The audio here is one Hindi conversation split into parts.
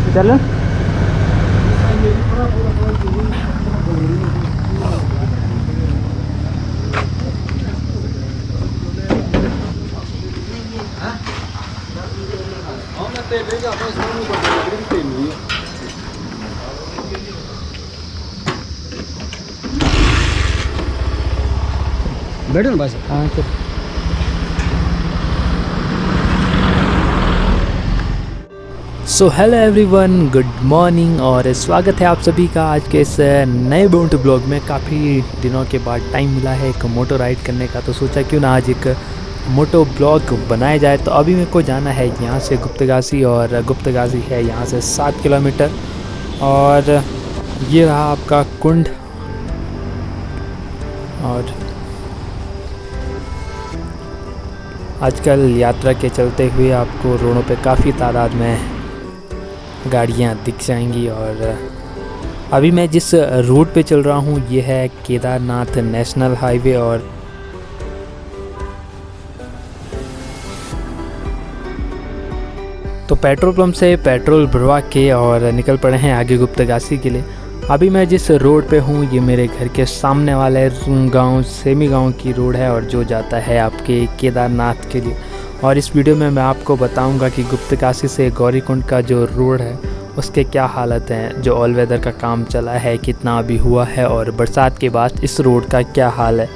चल बैठो ना बस। हाँ चल। So hello everyone, good morning और स्वागत है आप सभी का आज के इस नए बोट ब्लॉग में। काफ़ी दिनों के बाद टाइम मिला है एक मोटो राइड करने का, तो सोचा क्यों ना आज एक मोटो ब्लॉग बनाया जाए। तो अभी मेरे को जाना है यहाँ से गुप्तगासी, और गुप्तगासी है यहाँ से 7 किलोमीटर। और ये रहा आपका कुंड। और आजकल यात्रा के चलते हुए आपको रोडों पे काफ़ी तादाद में गाड़ियाँ दिख जाएंगी। और अभी मैं जिस रूट पे चल रहा हूँ ये है केदारनाथ नेशनल हाईवे। और तो पेट्रोल पंप से पेट्रोल भरवा के और निकल पड़े हैं आगे गुप्तगासी के लिए। अभी मैं जिस रोड पे हूँ ये मेरे घर के सामने वाले गांव सेमी गांव की रोड है, और जो जाता है आपके केदारनाथ के लिए। और इस वीडियो में मैं आपको बताऊंगा कि गुप्तगासी से गौरीकुंड का जो रोड है उसके क्या हालत हैं, जो ऑल वेदर का काम चला है कितना अभी हुआ है, और बरसात के बाद इस रोड का क्या हाल है।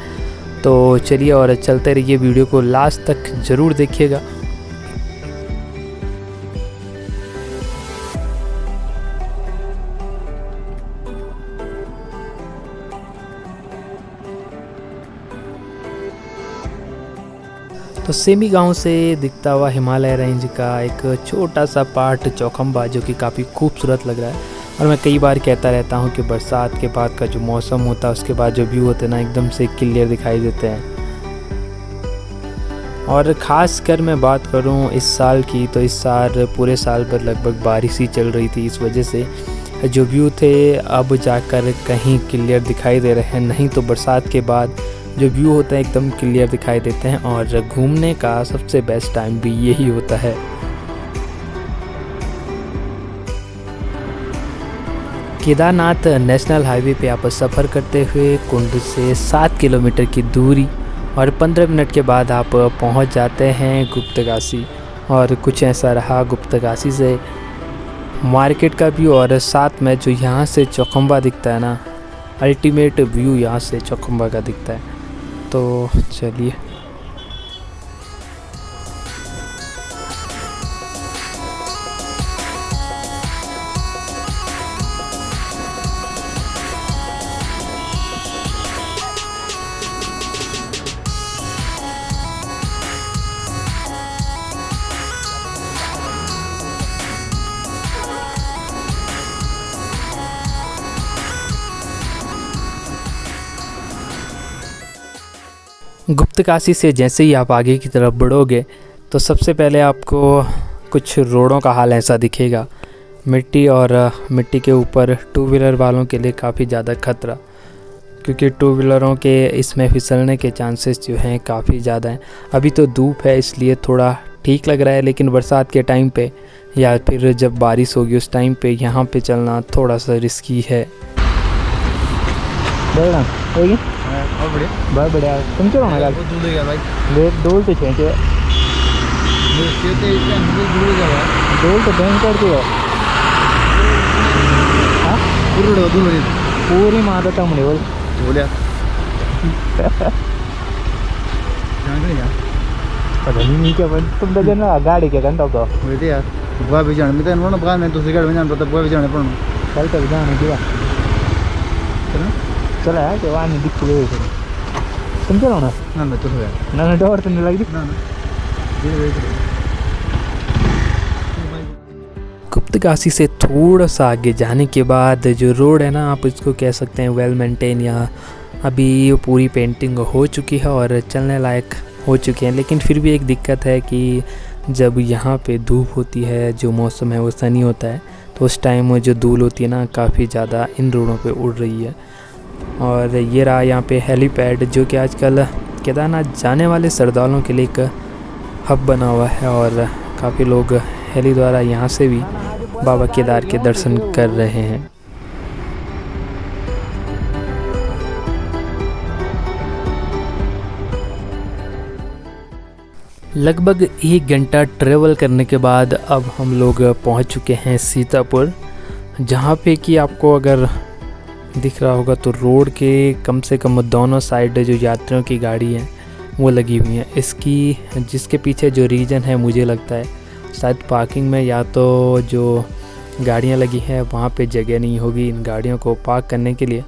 तो चलिए और चलते रहिए, वीडियो को लास्ट तक ज़रूर देखिएगा। तो सेमी गांव से दिखता हुआ हिमालय रेंज का एक छोटा सा पार्ट चौखंबा, जो कि काफ़ी खूबसूरत लग रहा है। और मैं कई बार कहता रहता हूं कि बरसात के बाद का जो मौसम होता है उसके बाद जो व्यू होते हैं ना, एकदम से क्लियर दिखाई देते हैं। और ख़ास कर मैं बात करूं इस साल की, तो इस साल पूरे साल भर लगभग बारिश ही चल रही थी। इस वजह से जो व्यू थे अब जाकर कहीं क्लियर दिखाई दे रहे हैं, नहीं तो बरसात के बाद जो व्यू होता है एकदम क्लियर दिखाई देते हैं। और घूमने का सबसे बेस्ट टाइम भी यही होता है। केदारनाथ नेशनल हाईवे पे आप सफ़र करते हुए कुंड से 7 किलोमीटर की दूरी और 15 मिनट के बाद आप पहुंच जाते हैं गुप्तगासी। और कुछ ऐसा रहा गुप्तगासी से मार्केट का व्यू, और साथ में जो यहाँ से चौखंबा दिखता है ना, अल्टीमेट व्यू यहाँ से चौखंबा का दिखता है। तो चलिए गुप्तगासी से जैसे ही आप आगे की तरफ बढ़ोगे तो सबसे पहले आपको कुछ रोडों का हाल ऐसा दिखेगा, मिट्टी, और मिट्टी के ऊपर टू व्हीलर वालों के लिए काफ़ी ज़्यादा खतरा, क्योंकि टू व्हीलरों के इसमें फिसलने के चांसेस जो हैं काफ़ी ज़्यादा हैं। अभी तो धूप है इसलिए थोड़ा ठीक लग रहा है, लेकिन बरसात के टाइम पे या फिर जब बारिश होगी उस टाइम पे यहाँ पे चलना थोड़ा सा रिस्की है। बहुत बढ़िया। तुम चलो ना यार, डोल तो छेंचे डोल तो बैंक करती है। हाँ पूरी मादत हमने बोल पता नहीं क्या बन तुम डजन गाड़ी के घंटा तो यार बुआ भी जाने में तो बुआ में दूसरी गाड़ी में जाना पड़ता, बुआ भी जाने पड़ना कल तक जाने की चला है कि वहाँ नहीं दिख गए। तुम चलो ना। ना चलो यार, ना डोर तो नहीं लगी। ना गुप्तगासी से थोड़ा सा आगे जाने के बाद जो रोड है ना, आप इसको कह सकते हैं वेल मेंटेन, या अभी पूरी पेंटिंग हो चुकी है और चलने लायक हो चुके हैं। लेकिन फिर भी एक दिक्कत है कि जब यहाँ पे धूप होती है, जो मौसम है वो सनी होता है, तो उस टाइम जो धूल होती है ना काफ़ी ज़्यादा इन रोडों पे उड़ रही है। और ये रहा यहाँ पे हेलीपैड, जो कि आजकल केदारनाथ जाने वाले श्रद्धालुओं के लिए एक हब बना हुआ है, और काफ़ी लोग हेली द्वारा यहाँ से भी बाबा केदार के दर्शन कर रहे हैं। लगभग 1 घंटा ट्रेवल करने के बाद अब हम लोग पहुंच चुके हैं सीतापुर, जहां पे कि आपको अगर दिख रहा होगा तो रोड के कम से कम दोनों साइड जो यात्रियों की गाड़ी है वो लगी हुई है। इसकी जिसके पीछे जो रीज़न है मुझे लगता है शायद पार्किंग में या तो जो गाड़ियां लगी हैं वहाँ पे जगह नहीं होगी इन गाड़ियों को पार्क करने के लिए।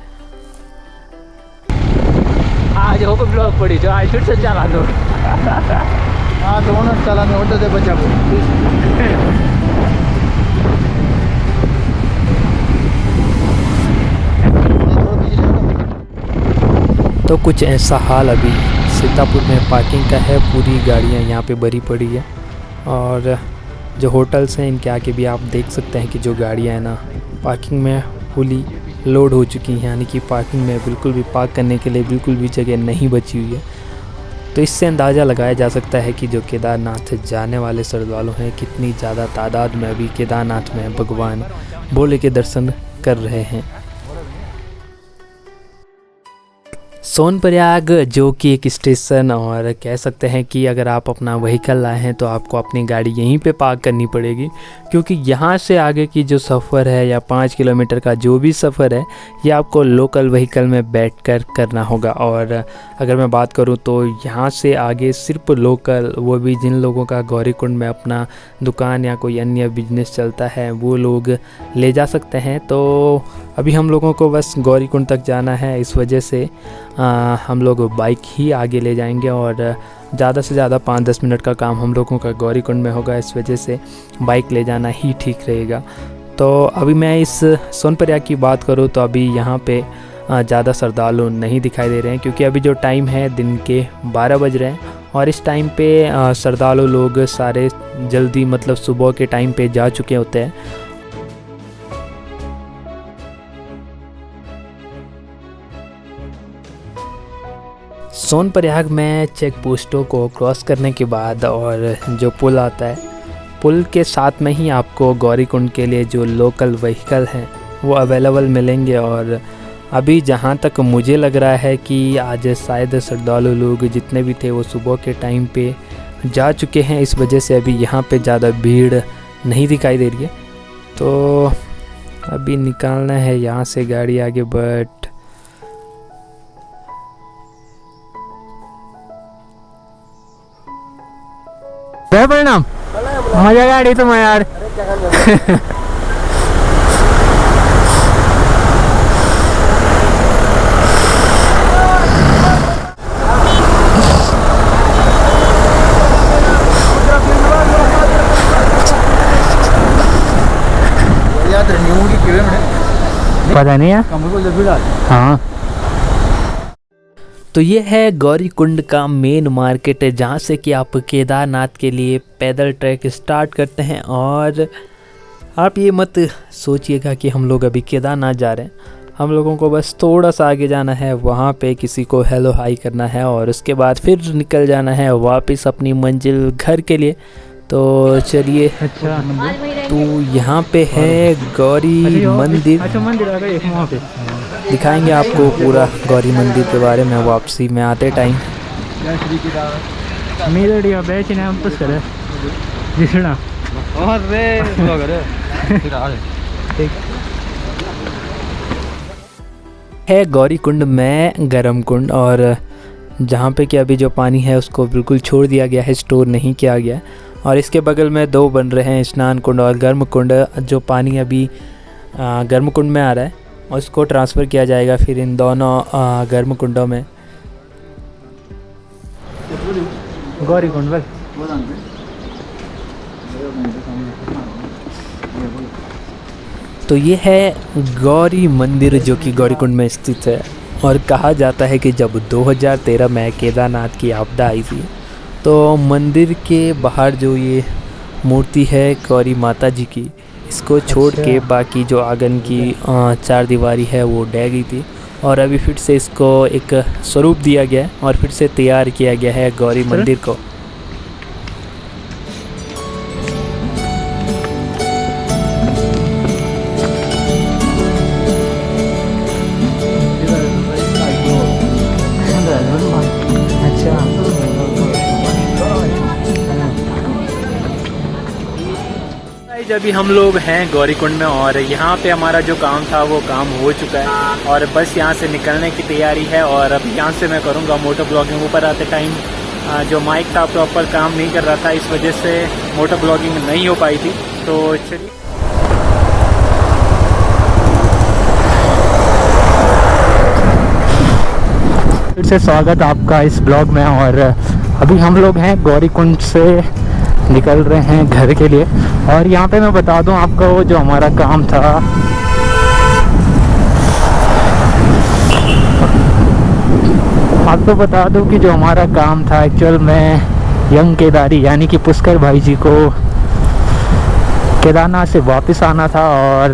आज हो ब्लॉक पड़ी जो आज फिर से चला दो। हाँ दोनों चलाने होते थे बच्चा को। तो कुछ ऐसा हाल अभी सीतापुर में पार्किंग का है। पूरी गाड़ियाँ यहाँ पे भरी पड़ी है और जो होटल्स हैं इनके आगे भी आप देख सकते हैं कि जो गाड़ियाँ हैं ना पार्किंग में फुली लोड हो चुकी हैं, यानी कि पार्किंग में बिल्कुल भी पार्क करने के लिए बिल्कुल भी जगह नहीं बची हुई है। तो इससे अंदाज़ा लगाया जा सकता है कि जो केदारनाथ जाने वाले श्रद्धालु हैं कितनी ज़्यादा तादाद में अभी केदारनाथ में भगवान भोले के दर्शन कर रहे हैं। सोनप्रयाग जो कि एक स्टेशन और कह सकते हैं कि अगर आप अपना व्हीकल लाए हैं तो आपको अपनी गाड़ी यहीं पे पार्क करनी पड़ेगी, क्योंकि यहाँ से आगे की जो सफ़र है या 5 किलोमीटर का जो भी सफ़र है ये आपको लोकल व्हीकल में बैठकर करना होगा। और अगर मैं बात करूँ तो यहाँ से आगे सिर्फ लोकल, वो भी जिन लोगों का गौरीकुंड में अपना दुकान या कोई अन्य बिजनेस चलता है वो लोग ले जा सकते हैं। तो अभी हम लोगों को बस गौरीकुंड तक जाना है, इस वजह से हम लोग बाइक ही आगे ले जाएंगे और ज़्यादा से ज़्यादा 5-10 मिनट का काम हम लोगों का गौरीकुंड में होगा, इस वजह से बाइक ले जाना ही ठीक रहेगा। तो अभी मैं इस सोनप्रयाग की बात करूँ तो अभी यहाँ पे ज़्यादा श्रद्धालु नहीं दिखाई दे रहे हैं, क्योंकि अभी जो टाइम है दिन के 12 बज रहे हैं और इस टाइम पे श्रद्धालु लोग सारे जल्दी मतलब सुबह के टाइम पे जा चुके होते हैं। सोनप्रयाग में चेक पोस्टों को क्रॉस करने के बाद और जो पुल आता है, पुल के साथ में ही आपको गौरीकुंड के लिए जो लोकल व्हीकल हैं वो अवेलेबल मिलेंगे। और अभी जहाँ तक मुझे लग रहा है कि आज शायद श्रद्धालु लोग जितने भी थे वो सुबह के टाइम पे जा चुके हैं, इस वजह से अभी यहाँ पे ज़्यादा भीड़ नहीं दिखाई दे रही है। तो अभी निकालना है यहाँ से गाड़ी आगे, बट परिणाम मजा गाड़ी तो मैं यार पता नहीं यार। हाँ तो ये है गौरीकुंड का मेन मार्केट है, जहाँ से कि आप केदारनाथ के लिए पैदल ट्रैक स्टार्ट करते हैं। और आप ये मत सोचिएगा कि हम लोग अभी केदारनाथ जा रहे हैं, हम लोगों को बस थोड़ा सा आगे जाना है, वहाँ पे किसी को हेलो हाई करना है और उसके बाद फिर निकल जाना है वापस अपनी मंजिल घर के लिए। तो चलिए। अच्छा, तो यहाँ पे है गौरी मंदिर। अच्छा मंदिर आ गए वहाँ पे, दिखाएंगे आपको पूरा गौरी मंदिर के बारे में वापसी में आते टाइम। है गौरीकुंड में गर्म कुंड, और जहाँ पे कि अभी जो पानी है उसको बिल्कुल छोड़ दिया गया है, स्टोर नहीं किया गया। और इसके बगल में 2 बन रहे हैं, स्नान कुंड और गर्म कुंड। जो पानी अभी गर्म कुंड में आ रहा है और उसको ट्रांसफ़र किया जाएगा फिर इन दोनों गर्म कुंडों में। गौरी कुंड बस। तो ये है गौरी मंदिर जो कि गौरीकुंड में स्थित है। और कहा जाता है कि जब 2013 में केदारनाथ की आपदा आई थी तो मंदिर के बाहर जो ये मूर्ति है गौरी माता जी की, इसको छोड़ के बाकी जो आंगन की 4 दीवारी है वो ढह गई थी और अभी फिर से इसको एक स्वरूप दिया गया है और फिर से तैयार किया गया है गौरी मंदिर को। गाइस अभी हम लोग हैं गौरीकुंड में और यहाँ पे हमारा जो काम था वो काम हो चुका है और बस यहाँ से निकलने की तैयारी है। और अब यहाँ से मैं करूँगा मोटो ब्लॉगिंग। ऊपर आते टाइम जो माइक था प्रॉपर काम नहीं कर रहा था, इस वजह से मोटो ब्लॉगिंग नहीं हो पाई थी। तो चलिए फिर से स्वागत आपका इस ब्लॉग में। और अभी हम लोग हैं गौरीकुंड से निकल रहे हैं घर के लिए। और यहाँ पे मैं बता दूं आपको वो जो हमारा काम था, आपको बता दूं कि जो हमारा काम था एक्चुअल में यंग केदारी यानी कि पुष्कर भाई जी को केदारनाथ से वापस आना था। और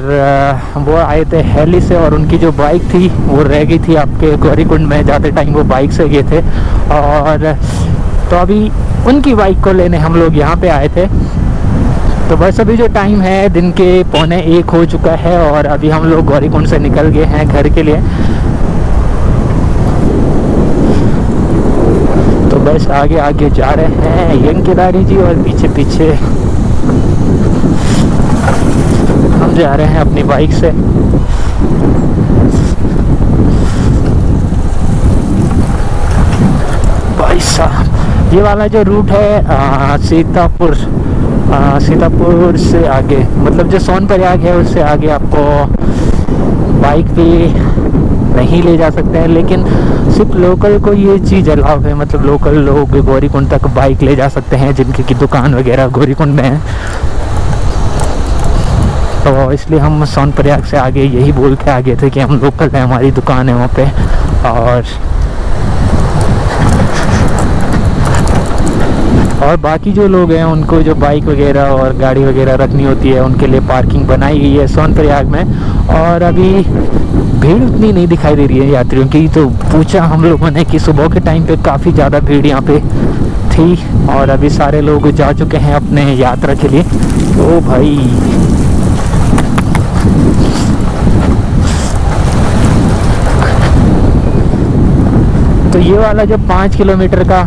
वो आए थे हेली से और उनकी जो बाइक थी वो रह गई थी आपके गौरीकुंड में। जाते टाइम वो बाइक से गए थे और तो अभी उनकी बाइक को लेने हम लोग यहाँ पे आए थे। तो बस अभी जो टाइम है दिन के 1:45 हो चुका है और अभी हम लोग गौरीकुंड से निकल गए हैं घर के लिए। तो बस आगे आगे जा रहे हैं यंग केदारी जी और पीछे पीछे हम जा रहे हैं अपनी बाइक से। भाई साहब ये वाला जो रूट है सीतापुर से आगे, मतलब जो सोनप्रयाग है उससे आगे आपको बाइक पे नहीं ले जा सकते हैं, लेकिन सिर्फ लोकल को ये चीज़ अलाउ है। मतलब लोकल लोग गौरीकुंड तक बाइक ले जा सकते हैं जिनकी की दुकान वगैरह गौरीकुंड में है। तो इसलिए हम सोनप्रयाग से आगे यही बोल के आगे थे कि हम लोकल है, हमारी दुकान है वहाँ पे। और बाकी जो लोग हैं उनको जो बाइक वगैरह और गाड़ी वगैरह रखनी होती है उनके लिए पार्किंग बनाई गई है सोनप्रयाग में। और अभी भीड़ उतनी नहीं दिखाई दे रही है यात्रियों की। तो पूछा हम लोगों ने कि सुबह के टाइम पे काफ़ी ज़्यादा भीड़ यहाँ पे थी और अभी सारे लोग जा चुके हैं अपने यात्रा के लिए। तो भाई तो ये वाला जो 5 किलोमीटर का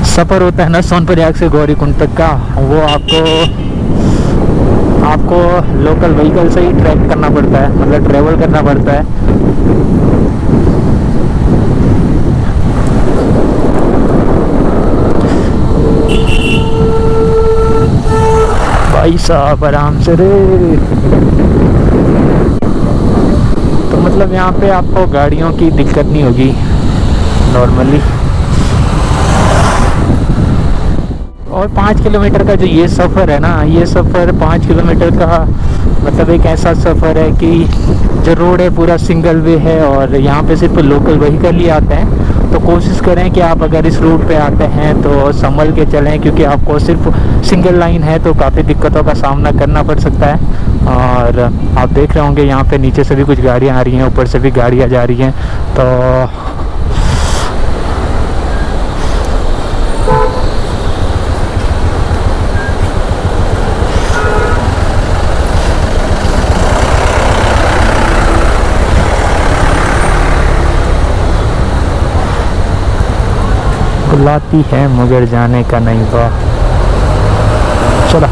सफ़र होता है ना सोनप्रयाग से गौरीकुंड तक का, वो आपको लोकल व्हीकल से ही ट्रैक करना पड़ता है, मतलब ट्रेवल करना पड़ता है। भाई साहब आराम से रे। तो मतलब यहाँ पे आपको गाड़ियों की दिक्कत नहीं होगी नॉर्मली। और 5 किलोमीटर का जो ये सफ़र है ना, ये सफ़र 5 किलोमीटर का मतलब एक ऐसा सफ़र है कि जो रोड है पूरा सिंगल वे है और यहाँ पे सिर्फ लोकल व्हीकल ही आते हैं। तो कोशिश करें कि आप अगर इस रूट पे आते हैं तो संभल के चलें, क्योंकि आपको सिर्फ सिंगल लाइन है तो काफ़ी दिक्कतों का सामना करना पड़ सकता है। और आप देख रहे होंगे यहाँ पे नीचे से भी कुछ गाड़ियाँ आ रही हैं, ऊपर से भी गाड़ियाँ जा रही हैं। तो बुलाती है मगर जाने का नहीं हुआ। चला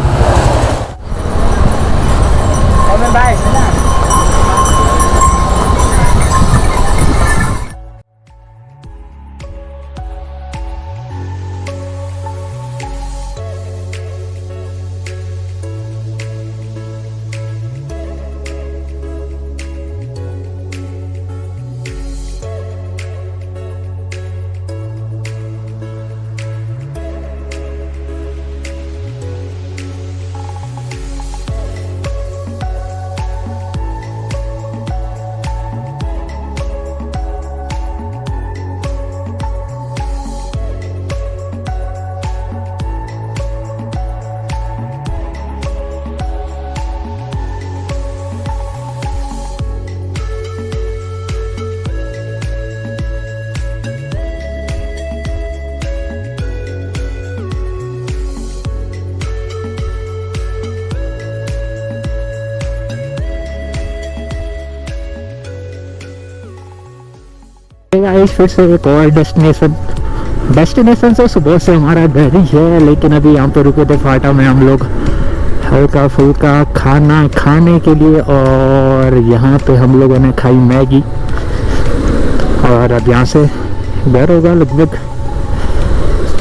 गाइस फिर से एक और डेस्टिनेशन से सुबह से हमारा घर ही है, लेकिन अभी यहाँ पे रुके थे फाटा में हम लोग हल्का फुल्का खाना खाने के लिए। और यहाँ पे हम लोगों ने खाई मैगी। और अब यहाँ से घर होगा लगभग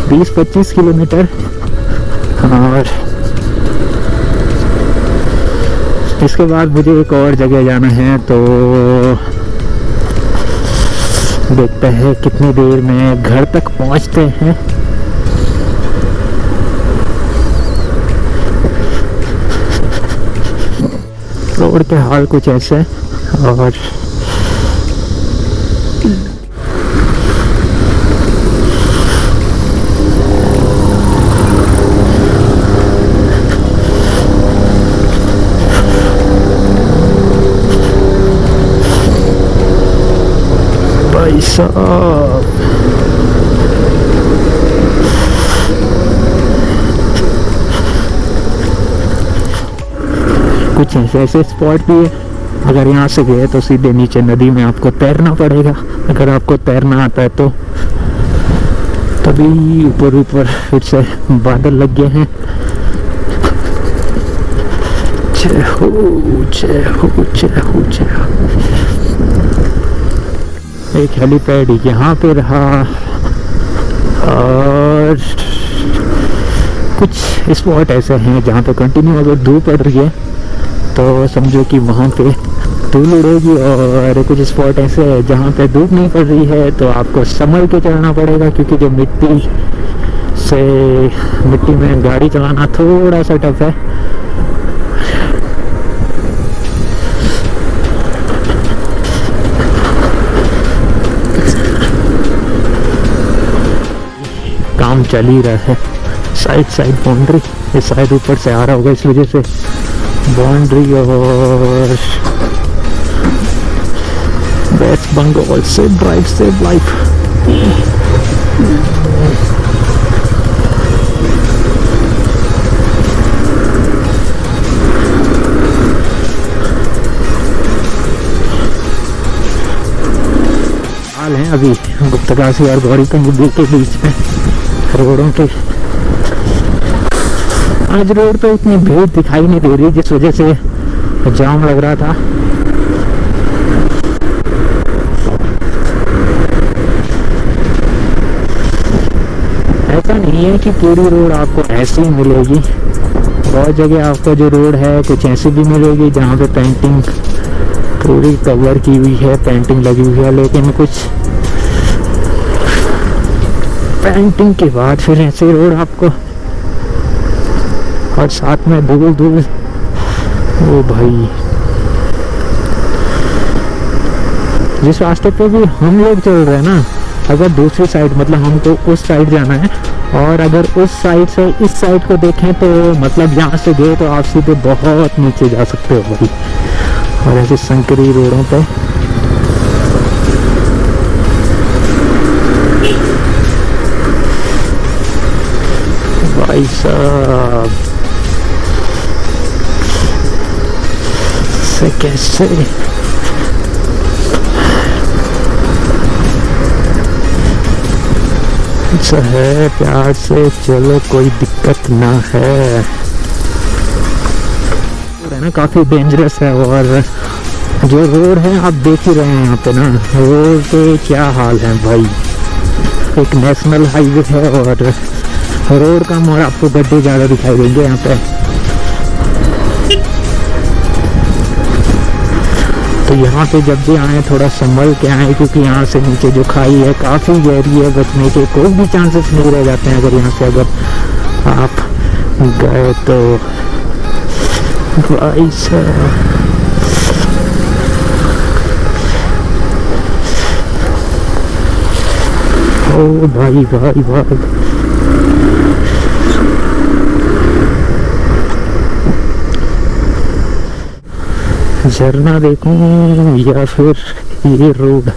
20-25 किलोमीटर। और इसके बाद मुझे एक और जगह जाना है, तो देखते हैं कितनी देर में घर तक पहुंचते हैं। रोड के हाल कुछ ऐसे। और भाई साहब, कुछ ऐसे स्पॉट भी है। अगर यहाँ से गए तो सीधे नीचे नदी में आपको तैरना पड़ेगा। अगर आपको तैरना आता है तो तभी ऊपर ऊपर फिर से बादल लग गए हैं। जय हो जय हो जय हो जय हो। एक हेलीपैड यहाँ पे रहा। और कुछ स्पॉट ऐसे हैं जहाँ पे कंटिन्यू अगर धूप पड़ रही है तो समझो कि वहाँ पे धूल उड़ेगी। और कुछ स्पॉट ऐसे हैं जहाँ पे धूप नहीं पड़ रही है तो आपको संभल के चलना पड़ेगा, क्योंकि जो मिट्टी में गाड़ी चलाना थोड़ा सा टफ है। काम चल ही रहा है। साइड बाउंड्री, ये शायद ऊपर से आ रहा होगा, इस वजह से बाउंड्री। और वेस्ट बंगाल से ड्राइव सेव लाइफ। हाल है अभी गुप्तकाशी और गौरीकुंड के बीच में रोडों के। आज रोड पे इतनी भीड़ दिखाई नहीं दे रही, जिस वजह से जाम लग रहा था। ऐसा नहीं है कि पूरी रोड आपको ऐसी ही मिलेगी। बहुत जगह आपको जो रोड है कुछ ऐसी भी मिलेगी जहाँ पे पेंटिंग पूरी कवर की हुई है, पेंटिंग लगी हुई है। लेकिन कुछ पेंटिंग के बाद फिर ऐसे रोड आपको, और साथ में धूल। ओ भाई, जिस रास्ते पे भी हम लोग चल रहे हैं ना, अगर दूसरी साइड मतलब हमको उस साइड जाना है, और अगर उस साइड से इस साइड को देखें तो मतलब यहाँ से गए तो आप सीधे बहुत नीचे जा सकते हो भाई। और ऐसे संकरी रोडों पे भाई साहब से कैसे अच्छा है, प्यार से चलो, कोई दिक्कत ना है। ना काफी डेंजरस है। और जो रोड है आप देख ही रहे हैं यहाँ पे ना, रोड पे क्या हाल है भाई। एक नेशनल हाईवे है और रोड कम और आपको गड्ढे ज़्यादा दिखाई देंगे यहाँ पे। तो यहाँ पे जब भी आए थोड़ा संभल के आए, क्योंकि यहाँ से नीचे जो खाई है काफ़ी गहरी है, बचने के कोई भी चांसेस नहीं रह जाते हैं अगर यहाँ से अगर आप गए तो। भाई साहब ओ भाई भाई भाई, झरना देखूं या फिर ये रोड।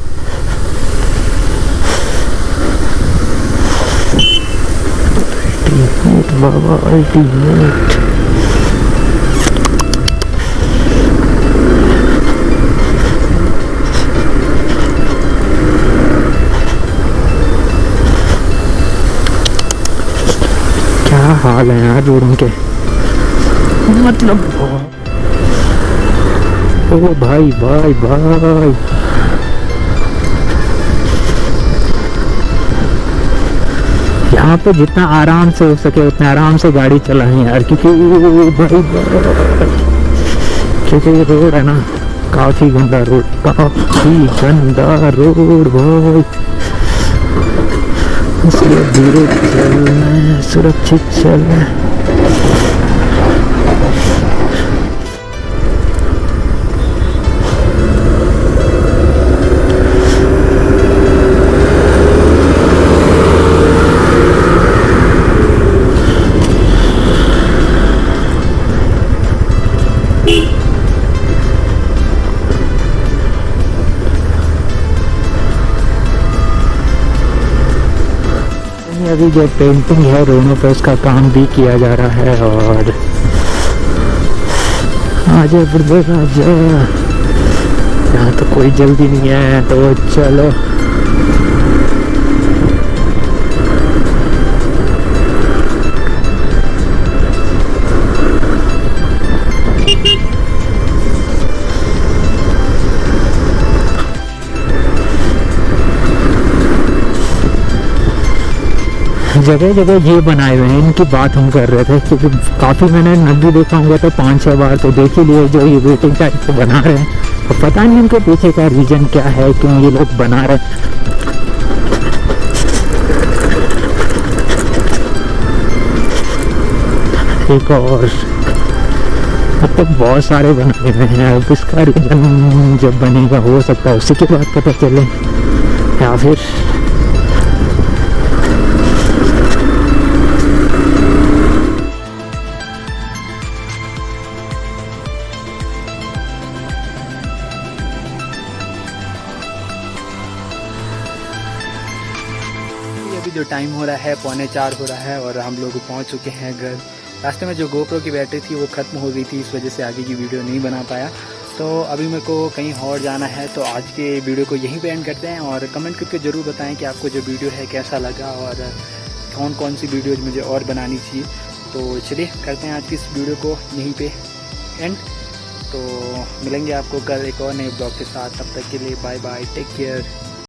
अल्टीमेट बाबा, अल्टीमेट। क्या हाल है यार रोडों के। मतलब ओ भाई भाई भाई, यहाँ पे जितना आराम से हो सके उतना आराम से गाड़ी चलाएं यार, क्योंकि ओ भाई भाई, क्योंकि ये रोड है ना काफी गंदा रोड, काफी गंदा रोड भाई, इसलिए धीरे चलना है, सुरक्षित चलना है। अभी जो पेंटिंग है रोडों पे उसका काम भी किया जा रहा है, और आजा ब्रदर आजा, यहाँ तो कोई जल्दी नहीं है तो चलो। जगह जगह ये बनाए हुए हैं, इनकी बात हम कर रहे थे, क्योंकि काफ़ी मैंने नदी देखा होगा तो 5-6 बार तो देख ही लिए जो ये वेटिंग टाइप को बना रहे हैं, और पता नहीं उनके पीछे का रीजन क्या है, क्यों ये लोग बना रहे हैं। एक और मतलब बहुत सारे बनाए हुए हैं, अब इसका रीजन जब बनेगा हो सकता है उसी के बाद पता चले, या फिर अभी जो टाइम हो रहा है 3:45 हो रहा है, और हम लोग पहुंच चुके हैं घर। रास्ते में जो गोप्रो की बैटरी थी वो ख़त्म हो गई थी, इस वजह से आगे की वीडियो नहीं बना पाया। तो अभी मेरे को कहीं और जाना है, तो आज के वीडियो को यहीं पे एंड करते हैं, और कमेंट करके ज़रूर बताएं कि आपको जो वीडियो है कैसा लगा, और कौन कौन सी वीडियोज़ मुझे और बनानी चाहिए। तो चलिए करते हैं आज की इस वीडियो को यहीं पे एंड। तो मिलेंगे आपको कल एक और नए ब्लॉग के साथ, तब तक के लिए बाय बाय, टेक केयर।